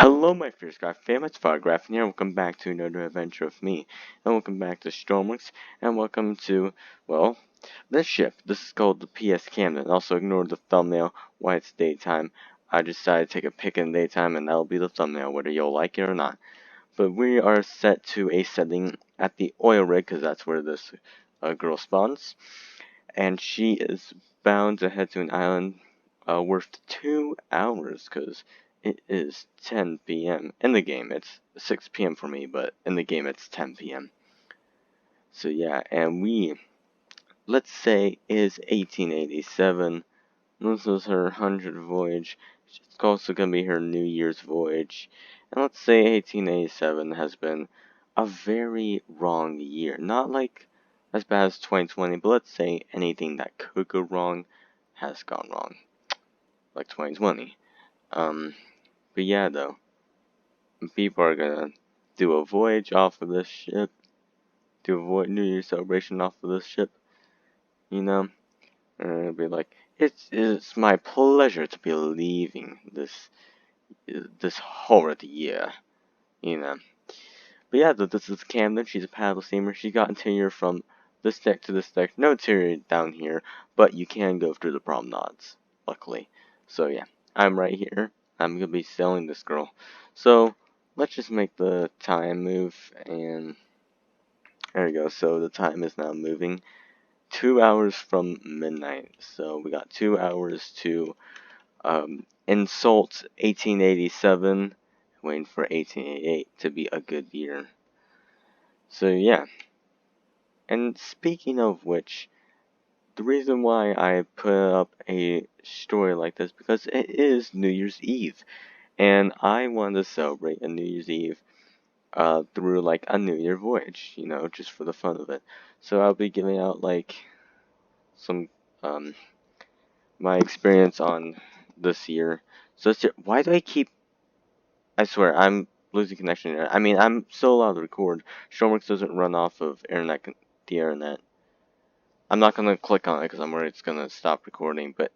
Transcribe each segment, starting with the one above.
Hello, my fierce craft famous photograph, and here welcome back to another adventure of me, and welcome back to Stormworks, and welcome to, well, this ship. This is called the PS Camden. Also, ignore the thumbnail why it's daytime. I decided to take a pic in daytime, and that'll be the thumbnail, whether you'll like it or not. But we are set to a setting at the oil rig, because that's where this girl spawns, and she is bound to head to an island worth 2 hours, because it is 10 p.m. In the game, it's 6 p.m. for me, but in the game, it's 10 p.m. So yeah, and let's say, is 1887. This is her 100th voyage. It's also going to be her New Year's voyage. And let's say 1887 has been a very wrong year. Not like as bad as 2020, but let's say anything that could go wrong has gone wrong. Like 2020. But yeah, though. People are gonna do a voyage off of this ship. Do a New Year's celebration off of this ship. You know? And it'll be like, it's my pleasure to be leaving this horrid year. You know? But yeah, though, this is Camden. She's a paddle steamer. She got interior from this deck to this deck. No interior down here, but you can go through the promenades, luckily. So yeah, I'm right here. I'm gonna be selling this girl. So let's just make the time move, and there we go. So the time is now moving 2 hours from midnight. So we got 2 hours to insult 1887, waiting for 1888 to be a good year. So yeah, and speaking of which, the reason why I put up a story like this, because it is New Year's Eve, and I wanted to celebrate a New Year's Eve through like a New Year voyage, you know, just for the fun of it. So I'll be giving out like some my experience on this year. So why do I keep? I swear I'm losing connection here. I mean, I'm still allowed to record. Stormworks doesn't run off of the internet. I'm not gonna click on it because I'm worried it's gonna stop recording, but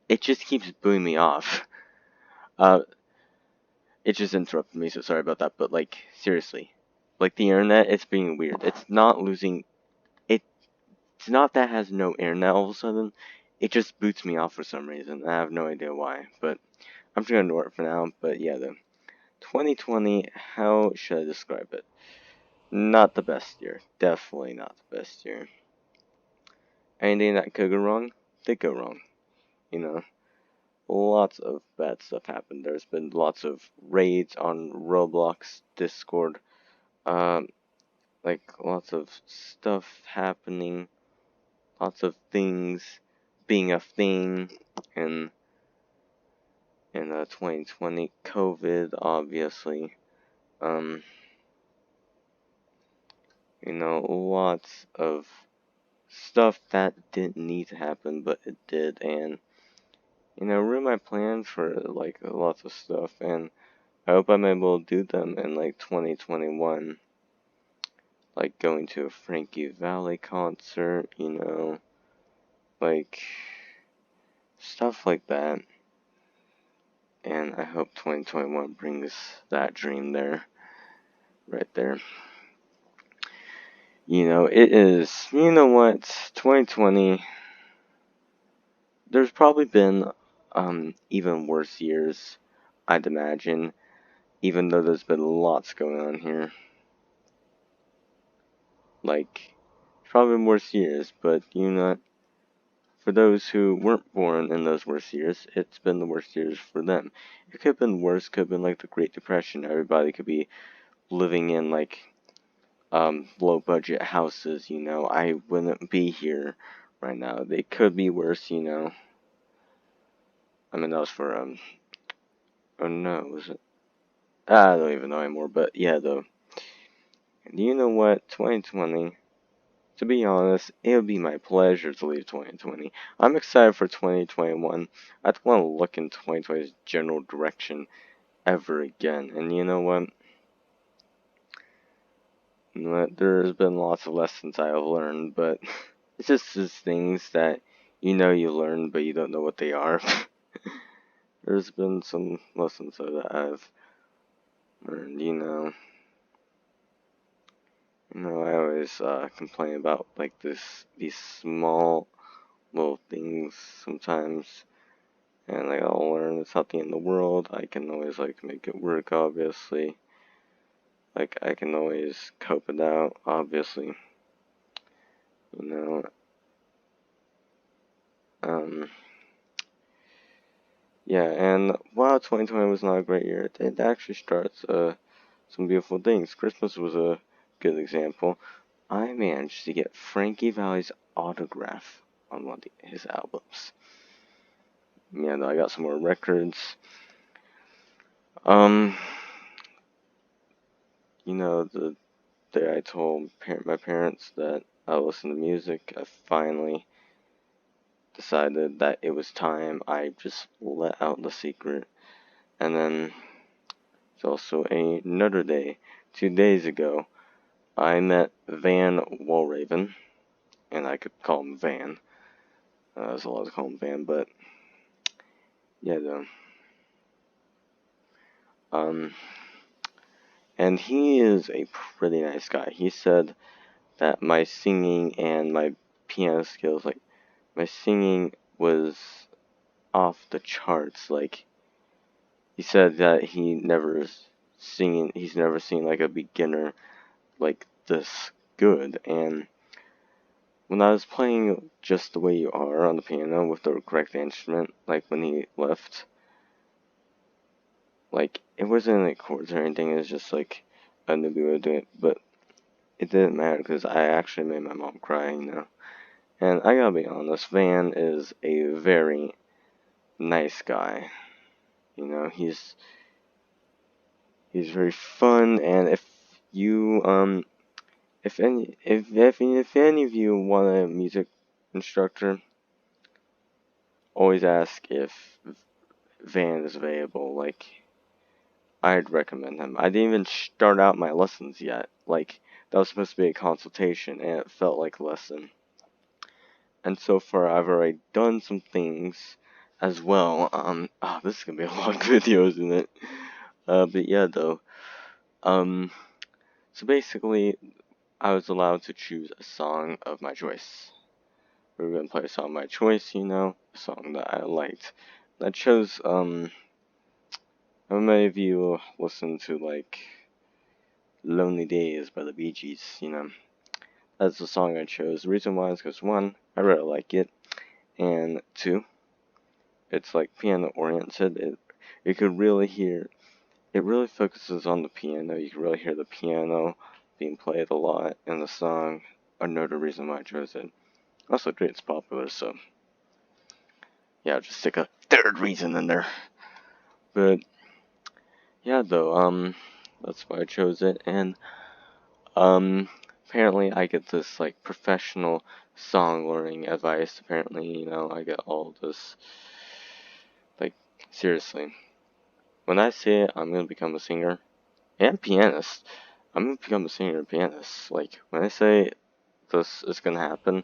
it just keeps booting me off. Uh, it just interrupted me, so sorry about that. But like, seriously, like the internet, it's being weird. It's not losing. It's not that it has no internet all of a sudden. It just boots me off for some reason. I have no idea why, but I'm just gonna ignore it for now. But yeah, the 2020. How should I describe it? Not the best year. Definitely not the best year. Anything that could go wrong, did go wrong. You know. Lots of bad stuff happened. There's been lots of raids on Roblox, Discord, like lots of stuff happening, lots of things being a thing, in 2020, COVID, obviously, lots of stuff that didn't need to happen, but it did, and ruined my plans for like lots of stuff, and I hope I'm able to do them in like 2021. Like going to a Frankie Valli concert, like stuff like that. And I hope 2021 brings that dream there, right there. It is, 2020, there's probably been even worse years, I'd imagine, even though there's been lots going on here. Like, probably been worse years, but for those who weren't born in those worst years, it's been the worst years for them. It could have been worse, could have been like the Great Depression. Everybody could be living in like low budget houses, I wouldn't be here right now. They could be worse, I mean that was for oh no, was it? I don't even know anymore, but yeah though. And you know what? 2020, to be honest, it would be my pleasure to leave 2020. I'm excited for 2021. I don't want to look in 2020's general direction ever again. And you know what? There's been lots of lessons I have learned, but it's just these things that you learn, but you don't know what they are. There's been some lessons that I've And I always complain about like these small little things sometimes, and like I'll learn it's not the end of the world. I can always like make it work, obviously. Like I can always cope it out, obviously. You know, um, yeah. And while 2020 was not a great year, it did actually start some beautiful things. Christmas was a good example. I managed to get Frankie Valli's autograph on one of his albums. Yeah, I got some more records. Um, the day I told my parents that I listened to music, I finally decided that it was time. I just let out the secret. And then it's also another day. 2 days ago, I met Van Walraven, and I could call him Van. There's a lot to call him Van, but yeah, though. Um, and he is a pretty nice guy. He said that my singing and my piano skills, like, my singing was off the charts. Like, he said that he's never seen, like, a beginner, like, this good. And when I was playing Just the Way You Are on the piano with the correct instrument, like, when he left, like, it wasn't, like, chords or anything, it was just, like, a newbie way of doing it, but it didn't matter, because I actually made my mom cry. And I gotta be honest, Van is a very nice guy. He's very fun, and if any of you want a music instructor, always ask if Van is available. Like, I'd recommend him. I didn't even start out my lessons yet. Like, that was supposed to be a consultation, and it felt like a lesson. And so far, I've already done some things as well. This is gonna be a long video, isn't it? But yeah, though. So basically, I was allowed to choose a song of my choice. We were gonna play a song of my choice, a song that I liked. And I chose, how many of you listen to, like, Lonely Days by the Bee Gees. That's the song I chose. The reason why is because, one, I really like it, and two, it's, like, piano-oriented. You could really hear, it really focuses on the piano. You can really hear the piano being played a lot in the song. Another reason why I chose it. Also, it's popular, so yeah, I'll just stick a third reason in there. But yeah, though, that's why I chose it, and apparently I get this like professional song learning advice. Apparently, I get all this. Like, seriously, when I say I'm gonna become a singer and pianist, I'm gonna become a singer and pianist. Like, when I say this is gonna happen,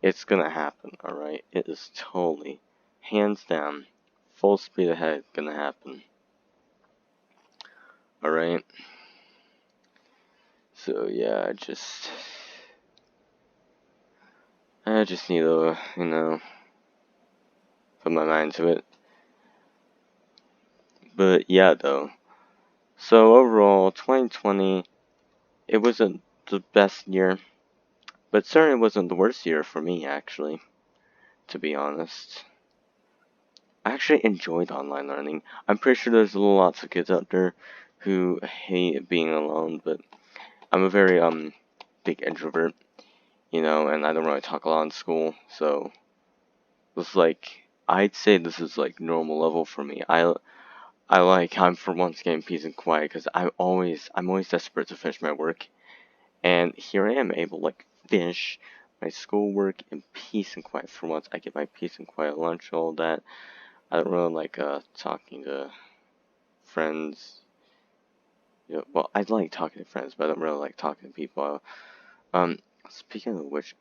it's gonna happen. All right, it is totally, hands down, full speed ahead, gonna happen. All right. So yeah, I just need to, put my mind to it. But yeah, though. So overall, 2020, it wasn't the best year, but certainly wasn't the worst year for me, actually, to be honest. I actually enjoyed online learning. I'm pretty sure there's lots of kids out there who hate being alone, but I'm a very, big introvert, and I don't really talk a lot in school, so it's like, I'd say this is like normal level for me. I'm for once getting peace and quiet, because I'm always desperate to finish my work, and here I am able to like finish my schoolwork in peace and quiet. For once, I get my peace and quiet lunch, all that. I don't really like talking to friends. Well, I like talking to friends, but I don't really like talking to people. Um, Speaking of which,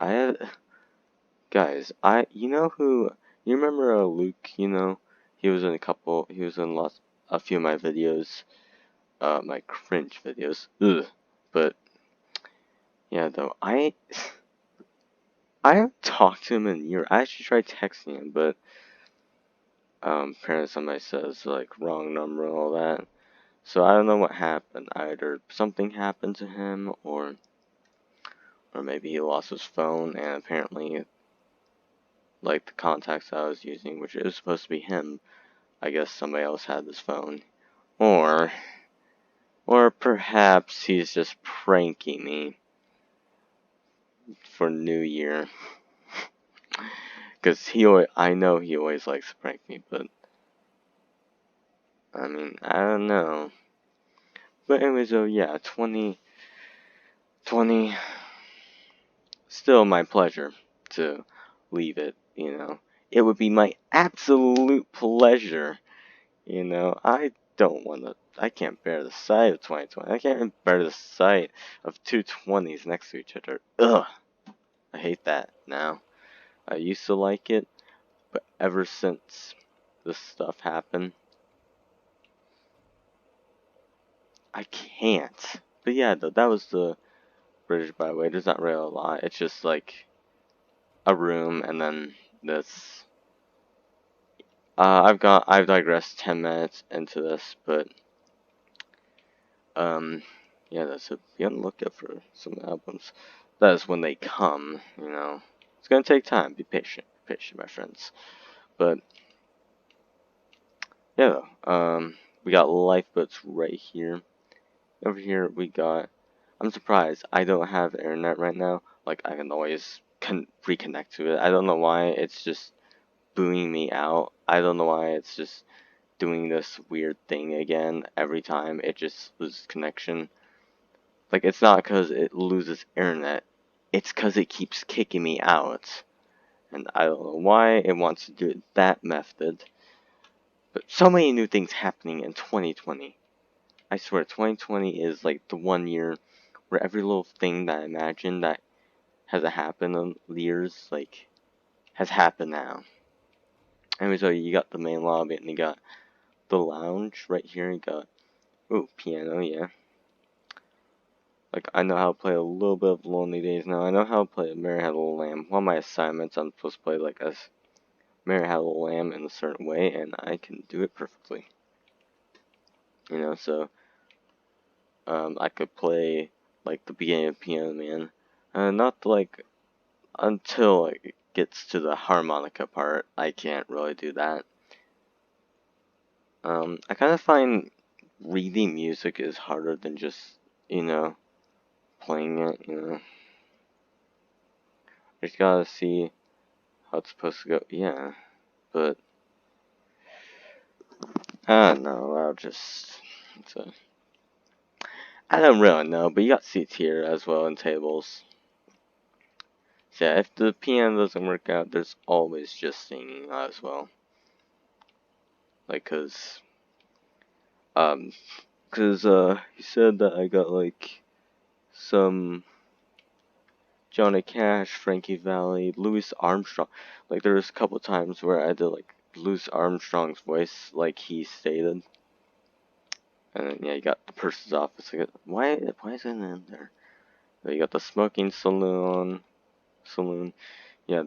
guys, you remember Luke? He was in he was in a few of my videos. my cringe videos. Ugh. But yeah, though I haven't talked to him in a year. I actually tried texting him, but apparently somebody says like wrong number and all that. So I don't know what happened. Either something happened to him, or maybe he lost his phone, and apparently like the contacts I was using, which is supposed to be him, I guess somebody else had this phone, or perhaps he's just pranking me for New Year. Because I know he always likes to prank me, but I mean, I don't know. But anyways, though, yeah, 2020, still my pleasure to leave it, you know. It would be my absolute pleasure, you know. I can't bear the sight of 2020. I can't even bear the sight of two 20s next to each other. Ugh, I hate that now. I used to like it, but ever since this stuff happened, I can't. But yeah, that was the British Byway. There's not really a lot. It's just like a room and then this. I've digressed 10 minutes into this, but yeah, that's it. Be on the lookout for some albums. That is when they come, you know. It's gonna take time. Be patient, my friends. But yeah, we got lifeboats right here. Over here we got. I'm surprised I don't have internet right now. Like I can always reconnect to it. I don't know why it's just booing me out. I don't know why it's just doing this weird thing again every time it just loses connection. Like it's not because it loses internet. It's because it keeps kicking me out. And I don't know why it wants to do it that method. But so many new things happening in 2020. I swear, 2020 is like the one year where every little thing that I imagined that hasn't happened in years, like, has happened now. Anyway, so you got the main lobby, and you got the lounge right here. You got, ooh, piano, yeah. Like, I know how to play a little bit of Lonely Days now. I know how to play Mary Had a Little Lamb. One of my assignments, I'm supposed to play, like, a Mary Had a Little Lamb in a certain way, and I can do it perfectly. You know, so, I could play, like, the beginning of Piano Man. Not, like, until it gets to the harmonica part, I can't really do that. I kind of find reading music is harder than just, you know, playing it, you know. I just gotta see how it's supposed to go. Yeah, but I don't know. I don't really know, but you got seats here as well and tables. So yeah, if the piano doesn't work out, there's always just singing as well. Like, he said that I got, like, some Johnny Cash, Frankie Valli, Louis Armstrong. Like, there was a couple times where I did, like, Louis Armstrong's voice, like he stated. And then, yeah, you got the purser's office. Why is it in there? You got the smoking saloon. Yeah,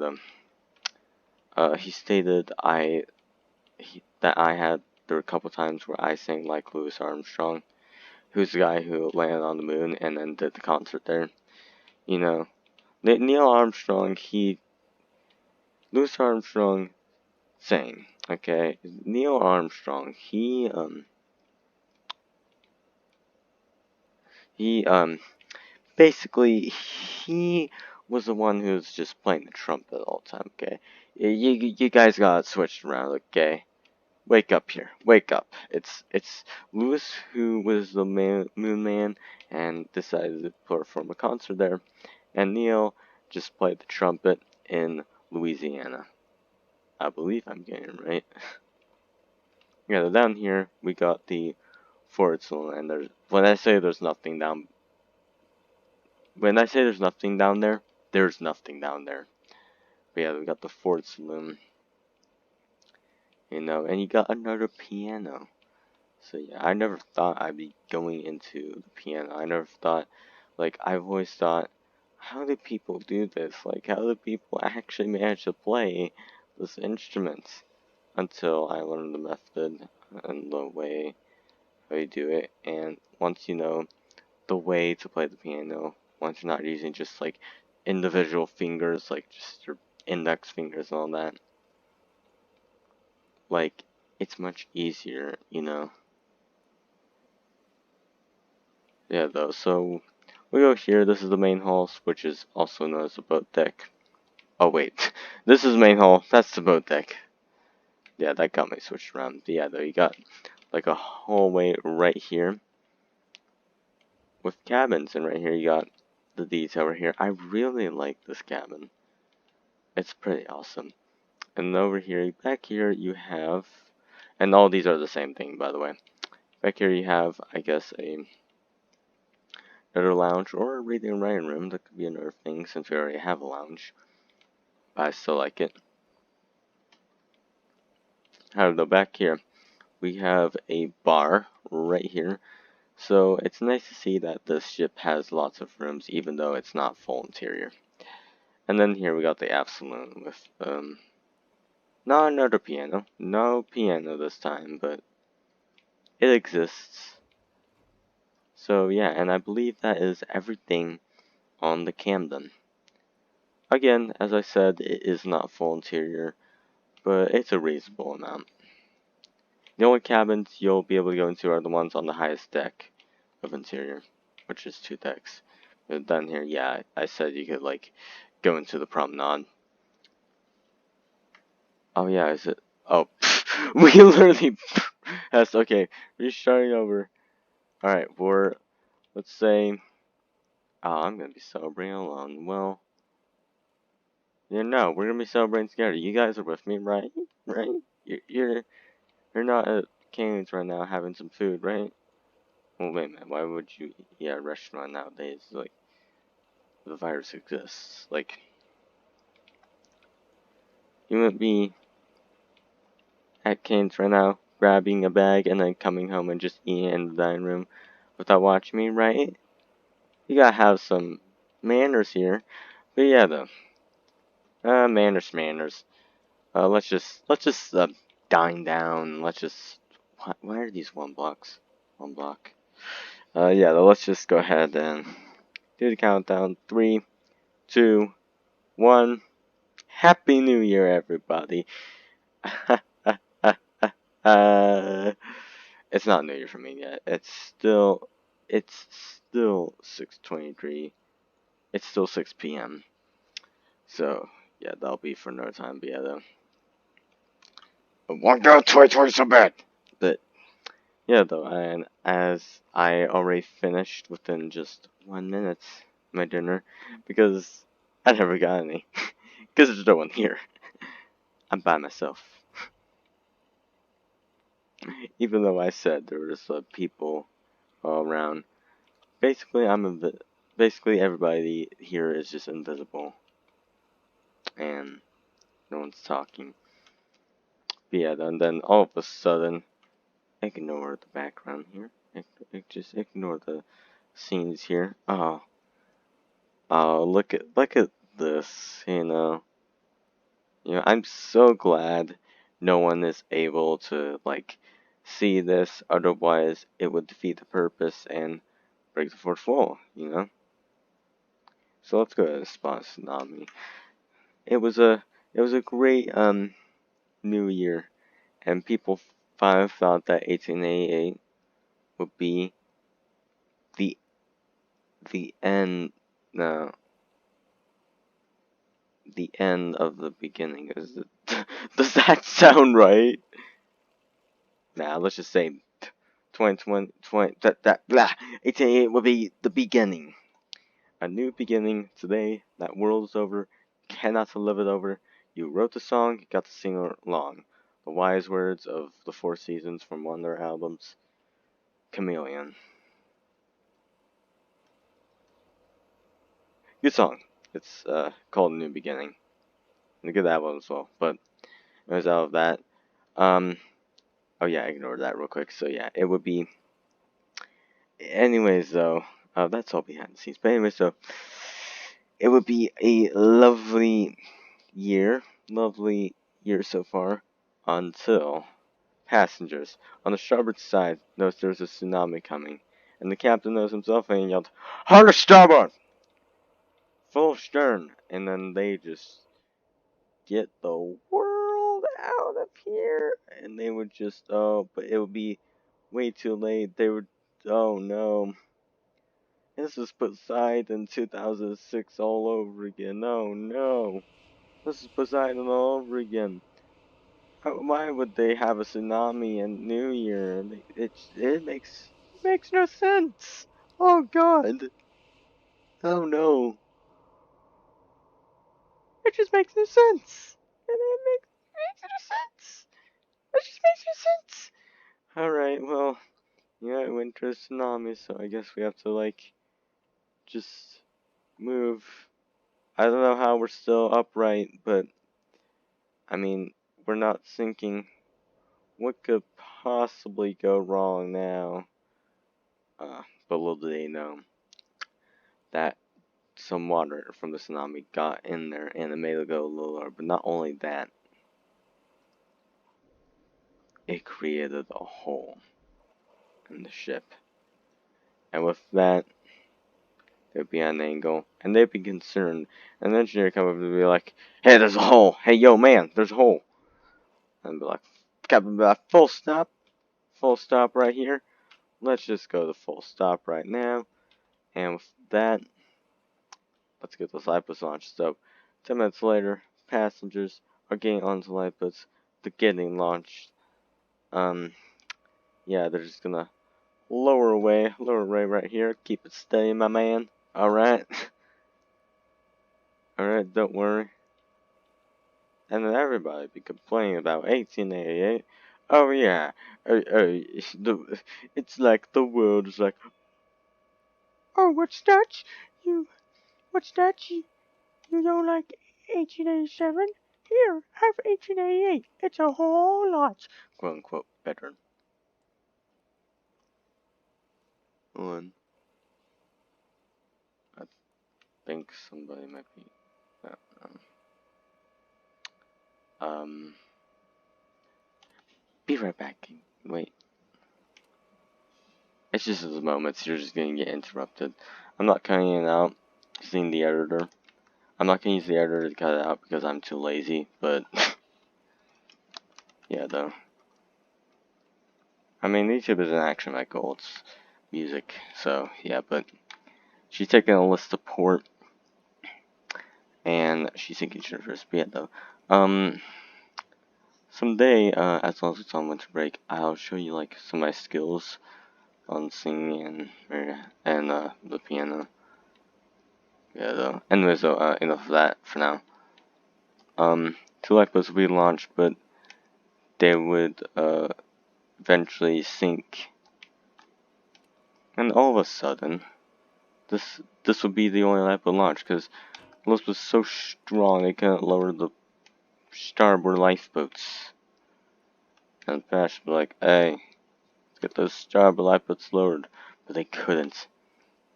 he stated that I had, there were a couple times where I sang like Louis Armstrong, who's the guy who landed on the moon and then did the concert there. You know, Neil Armstrong, Louis Armstrong sang, okay? Neil Armstrong, he, basically, he was the one who was just playing the trumpet all the time, okay? You guys got switched around, okay? Wake up here, wake up. It's Louis who was the moon man and decided to perform a concert there, and Neil just played the trumpet in Louisiana. I believe I'm getting it right. Yeah, down here we got the Fort Saloon, and when I say there's nothing down there, there's nothing down there. But yeah, we got the Fort Saloon, you know, and you got another piano. So yeah, I never thought I'd be going into the piano. I never thought, like, I've always thought, how do people do this? Like, how do people actually manage to play this instrument? Until I learned the method and the way how you do it. And once you know the way to play the piano, once you're not using just like individual fingers, like just your index fingers and all that, like, it's much easier, you know. Yeah, though, so we go here. This is the main hall, which is also known as the boat deck. Oh, wait. This is the main hall. That's the boat deck. Yeah, that got me switched around. But yeah, though, you got like a hallway right here with cabins, and right here you got the detail right here. I really like this cabin. It's pretty awesome. And over here, back here, you have, and all these are the same thing, by the way. Back here you have, I guess, another lounge or a reading and writing room. That could be another thing since we already have a lounge. But I still like it. However, back here, we have a bar right here. So it's nice to see that this ship has lots of rooms, even though it's not full interior. And then here we got the app saloon with, not another piano. No piano this time, but it exists. So yeah, and I believe that is everything on the Camden. Again, as I said, it is not full interior, but it's a reasonable amount. The only cabins you'll be able to go into are the ones on the highest deck of interior, which is 2 decks. But down here, yeah, I said you could, like, go into the promenade. Oh yeah, is it? Oh, we literally, that's okay, restarting over. Alright, let's say, oh, I'm gonna be celebrating alone. Well, yeah, no, we're gonna be celebrating together. You guys are with me, right? Right? You're not at Cane's right now having some food, right? Well, wait a minute. Why would you eat at a restaurant nowadays? Like, the virus exists. Like, you wouldn't be at Cane's right now, grabbing a bag and then coming home and just eating in the dining room without watching me, right? You gotta have some manners here. But yeah, though. Manners. Let's just dine down. Let's just, why are these 1 blocks? 1 block. Yeah, though, let's just go ahead and do the countdown. 3, 2, 1. Happy New Year, everybody. It's not New Year for me yet. It's still 6:23. It's still 6 p.m. So, yeah, that'll be for no time. But yeah, though. I want to go 2020 so bad. But, yeah, though, and as I already finished within just 1 minute my dinner, because I never got any. Because there's no one here. I'm by myself. Even though I said there was people all around. Basically, basically everybody here is just invisible, and no one's talking. But yeah, and then all of a sudden, ignore the background here. Just ignore the scenes here. Oh, look at this. I'm so glad no one is able to like see this. Otherwise, it would defeat the purpose and break the fourth wall. So let's go ahead and spawn Tsunami. It was a great New Year, and people finally thought that 1888 would be the end. No, the end of the beginning. Does that sound right? Nah, let's just say 2020, that blah, 1888 will be the beginning. A new beginning today. That world is over. Cannot live it over. You wrote the song, you got to sing along. The wise words of the Four Seasons from one of their albums, Chameleon. Good song. It's called New Beginning. And a good album as well. But it was out of that. Um, Oh yeah, ignore that real quick. So yeah, it would be. Anyways, though, that's all behind the scenes. But anyways, so it would be a year, lovely year so far, until passengers on the starboard side noticed there was a tsunami coming, and the captain knows himself and he yelled, "Hard to starboard! Full stern!" And then they just get the world out of here, and they would just, oh, but it would be way too late. They would, oh no. This is Poseidon 2006 all over again. Oh no. This is Poseidon all over again. Why would they have a tsunami and New Year? It makes no sense. Oh God. Oh no. It just makes no sense. Makes no sense. It just makes no sense. Alright, well, yeah, it went to a tsunami, so I guess we have to, like, just move. I don't know how we're still upright, but, I mean, we're not sinking. What could possibly go wrong now? But little do they know that some water from the tsunami got in there and it made it go lower. But not only that, it created a hole in the ship. And with that, they'd be at an angle, and they'd be concerned. And the engineer come up and be like, "Hey, there's a hole! Hey, yo, man, there's a hole!" And I'd be like, "Captain, be like, full stop right here. Let's just go to full stop right now." And with that, let's get this lifeboat launched. So, 10 minutes later, passengers are getting onto lifeboats. They're getting launched. Yeah, they're just gonna lower away right here. Keep it steady, my man. Alright. Alright, don't worry. And then everybody be complaining about 1888. Oh yeah, it's like the world is like, oh, what's that? What's that? You don't like 1887? Here, have 1888. It's a whole lot, quote unquote, better. One, I think somebody might be. Um, be right back. Wait. It's just the moments you're just gonna get interrupted. I'm not cutting it out. Using the editor. I'm not gonna use the editor to cut it out because I'm too lazy. But yeah, though. I mean, YouTube isn't actually my goal. It's music. So yeah, but she's taking a list of port, and she's thinking she first. But yeah, though. Someday, as long as it's on winter break, I'll show you like some of my skills on singing and the piano. Yeah, though. Anyways, though, enough of that for now. Two lifeboats will be launched, but they would eventually sink. And all of a sudden, this would be the only lifeboat launched because the list was so strong they couldn't lower the starboard lifeboats. And Bash would be like, "Hey, let's get those starboard lifeboats lowered," but they couldn't.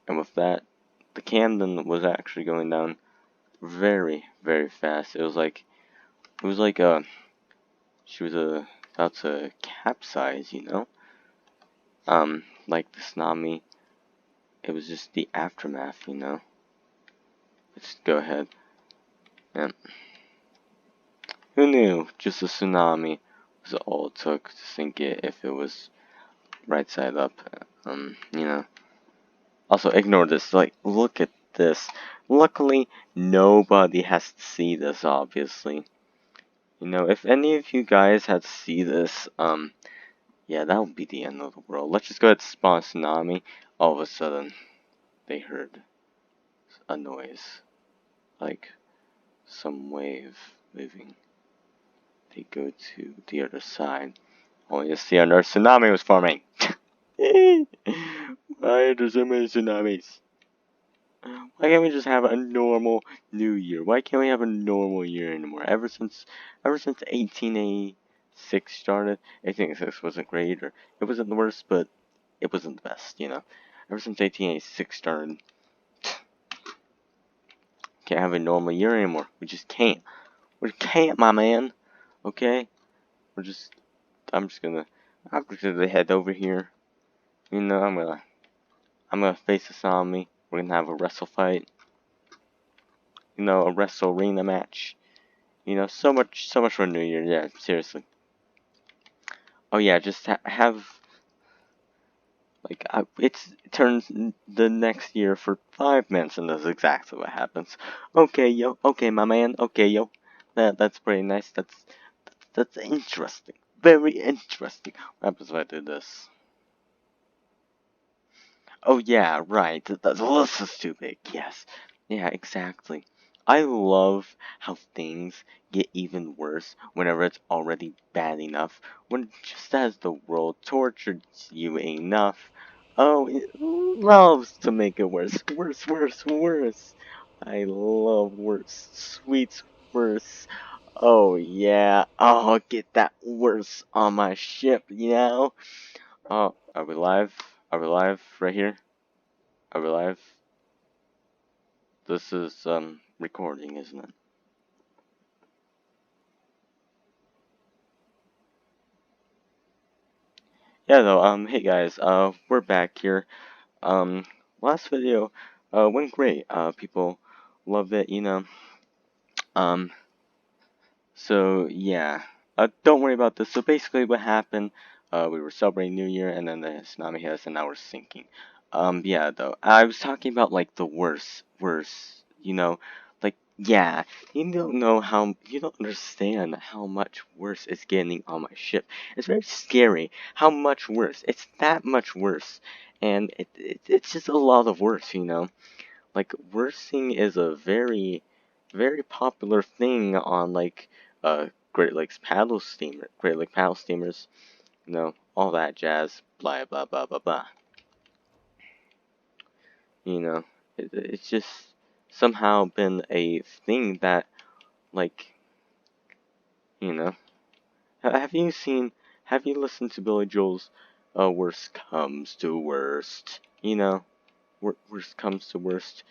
And with that, the Camden was actually going down very, very fast. It was like she was about to capsize, you know. Like the tsunami, it was just the aftermath, you know. Let's go ahead. Yeah. Who knew? Just a tsunami was all it took to sink it if it was right side up. You know. Also, ignore this. Like, look at this. Luckily, nobody has to see this, obviously. You know, if any of you guys had to see this, yeah, that would be the end of the world. Let's just go ahead and spawn Tsunami. All of a sudden, they heard a noise. Like, some wave moving. They go to the other side. Only to see another tsunami was forming. Why are there so many tsunamis? Why can't we just have a normal New Year? Why can't we have a normal year anymore? Ever since 1880 6 started, 1886 wasn't great, or it wasn't the worst, but it wasn't the best, you know. Ever since 1886 started, can't have a normal year anymore. We just can't. We can't, my man. Okay? I'm just gonna head over here. You know, I'm gonna face Tsunami. We're gonna have a wrestle fight. You know, a wrestle arena match. You know, so much for New Year. Yeah, seriously. Oh yeah, just have like it turns the next year for 5 minutes, and that's exactly what happens. Okay, yo. Okay, my man. Okay, yo. That's pretty nice. That's interesting. Very interesting. What happens if I do this? Oh yeah, right. The list is too big. Yes. Yeah, exactly. I love how things get even worse whenever it's already bad enough. When just as the world tortured you enough, oh, it loves to make it worse. Worse, worse, worse. I love worse. Sweet worse. Oh yeah. Oh, get that worse on my ship, you know? Oh, are we live? Are we live right here? Are we live? This is recording, isn't it? Yeah, though. Hey guys. We're back here. Last video went great. People loved it. You know. Um, So yeah, don't worry about this. So basically, what happened? We were celebrating New Year, and then the tsunami hit us, and now we're sinking. Yeah, though I was talking about like the worst. You know, like yeah, you don't understand how much worse it's getting on my ship. It's very scary how much worse. It's that much worse, and it's just a lot of worse. You know. Like worsing is a very popular thing on like Great Lake paddle steamers, you know, all that jazz, blah blah blah blah blah. You know, it's just somehow been a thing that like, you know, have you seen, have you listened to Billy Joel's "Worst Comes to Worst"? You know, worst comes to worst.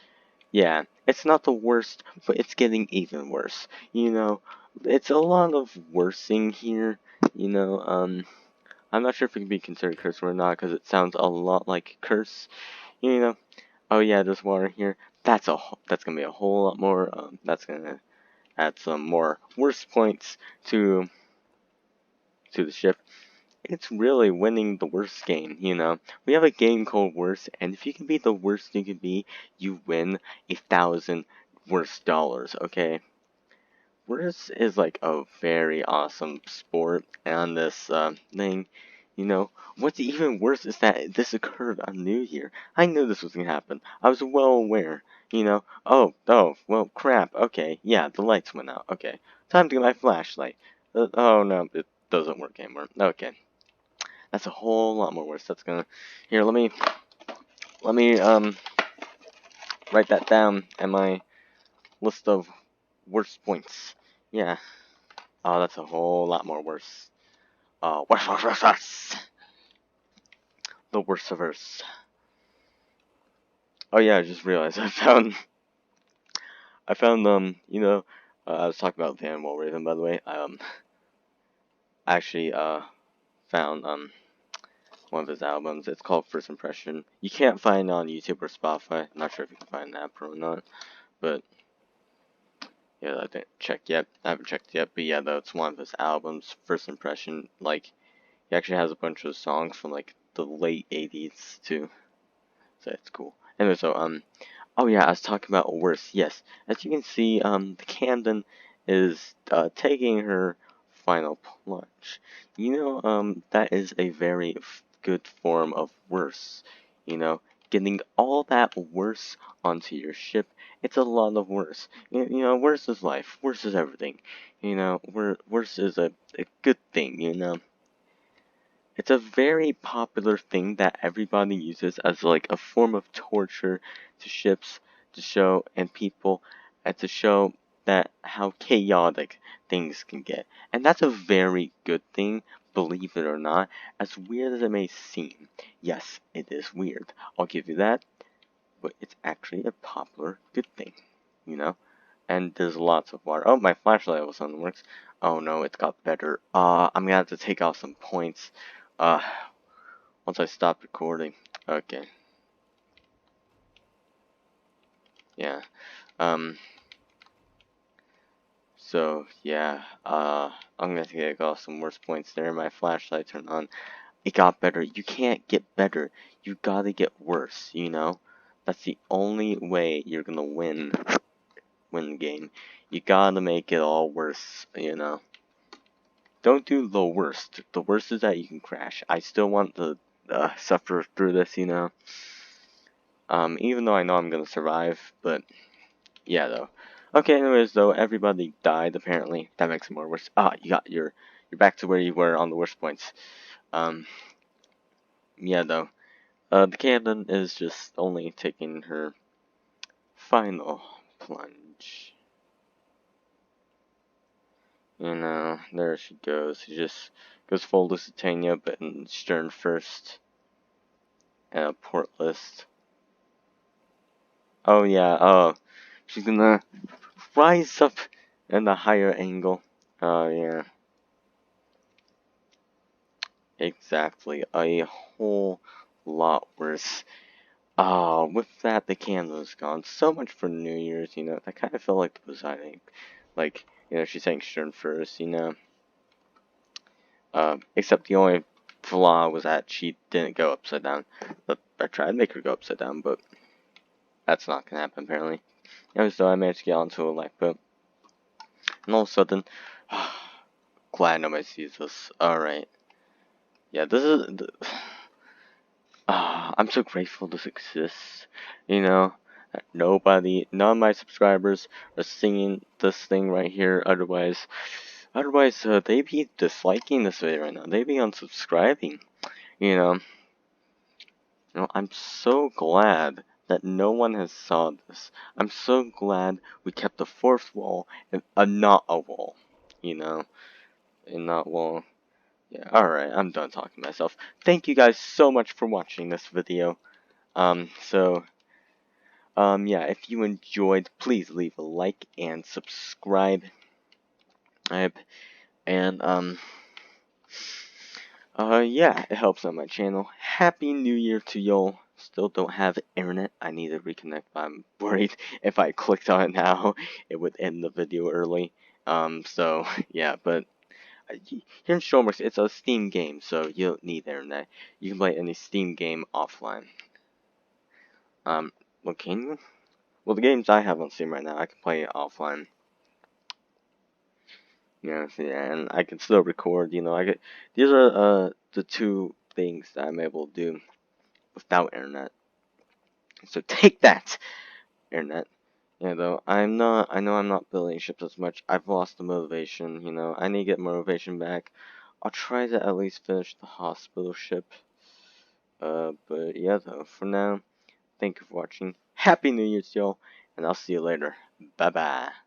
Yeah, it's not the worst, but it's getting even worse. You know, it's a lot of worsing here. You know, I'm not sure if it can be considered curse or not because it sounds a lot like curse. You know, oh yeah, there's water here. That's gonna be a whole lot more. That's gonna add some more worse points to the ship. It's really winning the worst game, you know. We have a game called Worst, and if you can be the worst you can be, you win 1,000 worst dollars, okay? Worst is like a very awesome sport on this thing, you know. What's even worse is that this occurred on New Year. I knew this was gonna happen. I was well aware, you know. Oh, well, crap. Okay, yeah, the lights went out. Okay, time to get my flashlight. Oh no, it doesn't work anymore. Okay. That's a whole lot more worse. That's gonna here. Let me write that down in my list of worst points. Yeah. Oh, that's a whole lot more worse. Worse. The worst of worst. Oh yeah, I just realized I found you know, I was talking about the Animal Raven, by the way. I actually found one of his albums. It's called First Impression. You can't find it on YouTube or Spotify. I'm not sure if you can find that or not, but yeah, I didn't check yet. I haven't checked yet, but yeah, though it's one of his albums. First Impression. Like he actually has a bunch of songs from like the late '80s too, so it's cool. Anyway, so oh yeah, I was talking about worse. Yes, as you can see, the Camden is taking her final plunge. You know, that is a very good form of worse. You know, getting all that worse onto your ship. It's a lot of worse. You know, worse is life. Worse is everything. You know, worse is a good thing. You know. It's a very popular thing that everybody uses as like a form of torture to ships, to show and people, and to show that how chaotic things can get. And that's a very good thing, believe it or not, as weird as it may seem. Yes, it is weird, I'll give you that, but it's actually a popular good thing, you know? And there's lots of water. Oh, my flashlight was on the works. Oh no, it got better. I'm gonna have to take off some points, once I stop recording. Okay. Yeah. Um, So yeah, I'm gonna take off some worse points there. My flashlight turned on. It got better. You can't get better. You gotta get worse, you know? That's the only way you're gonna win the game. You gotta make it all worse, you know? Don't do the worst. The worst is that you can crash. I still want to suffer through this, you know? Even though I know I'm gonna survive, but yeah, though. Okay, anyways, though, everybody died, apparently. That makes it more worse. Ah, you're back to where you were on the worst points. Um, yeah, though. The Camden is just only taking her final plunge. You know, there she goes. She just goes full Lusitania, but in stern first. And a port list. Oh, yeah, she's gonna rise up in the higher angle. Oh, yeah. Exactly, a whole lot worse. With that, the candle's gone. So much for New Year's, you know. That kind of felt like it was, I think, like, you know, she's saying Stern first, you know. Except the only flaw was that she didn't go upside down. But I tried to make her go upside down, but that's not gonna happen, apparently. And so I managed to get onto a lifeboat. And all of a sudden, glad nobody sees this. Alright. Yeah, this is... I'm so grateful this exists, you know. None of my subscribers are seeing this thing right here. Otherwise, they'd be disliking this video right now. They'd be unsubscribing, you know. I'm so glad that no one has saw this. I'm so glad we kept the fourth wall and not a wall, you know, and not wall. Yeah, alright, I'm done talking to myself. Thank you guys so much for watching this video. Yeah, if you enjoyed, please leave a like and subscribe. And, yeah, it helps on my channel. Happy New Year to y'all. Still don't have internet. I need to reconnect, but I'm worried if I clicked on it now, it would end the video early. So, yeah, but here in Stormworks, it's a Steam game, so you don't need internet. You can play any Steam game offline. Well, can you? Well, the games I have on Steam right now, I can play it offline. Yeah, and I can still record, you know, these are, the two things that I'm able to do without internet. So take that, internet. Yeah, though, I know I'm not building ships as much. I've lost the motivation, you know, I need to get motivation back. I'll try to at least finish the hospital ship. But yeah, though, for now, thank you for watching. Happy New Year's, y'all, and I'll see you later. Bye-bye.